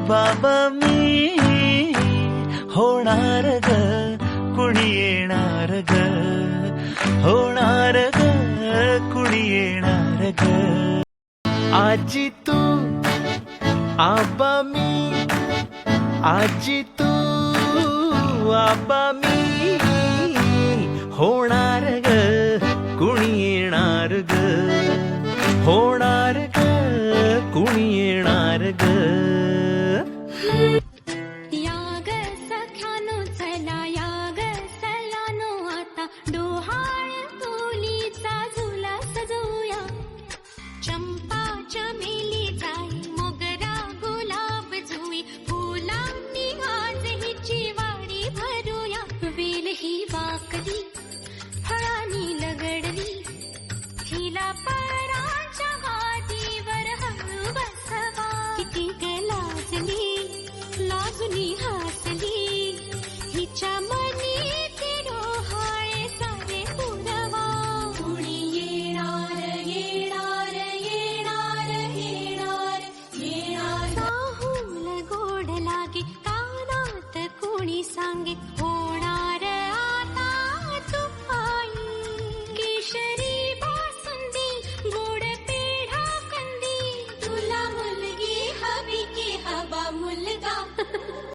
बाबा मी होणार ग, कुणी येणार ग, होणार ग, कुणी येणार ग. आजी तू आबा मी, आजी तू आबा मी, होणार ग, कुणी येणार ग, होणार ग, कुणी येणार ग. या ग सख्यानो चला, या ग सयानो आता डोहाळ तुलीचा झुला सजवूया. चंपा चमेली जाई, मोगरा गुलाब जुई, फुलांनी आज हिची वाडी भरूया. वेल ही वाकली, फळांनी लगडली, हिला पराच्या गादीवर हळू बसवा. किती ग लाजली, लाजुनी हसली, हिच्या मनी ती डोहाळे सारे पुरवा. कुणी येणार येणार येणार येणार येणार. राहुल गोड लागे, कानात कुणी सांगे,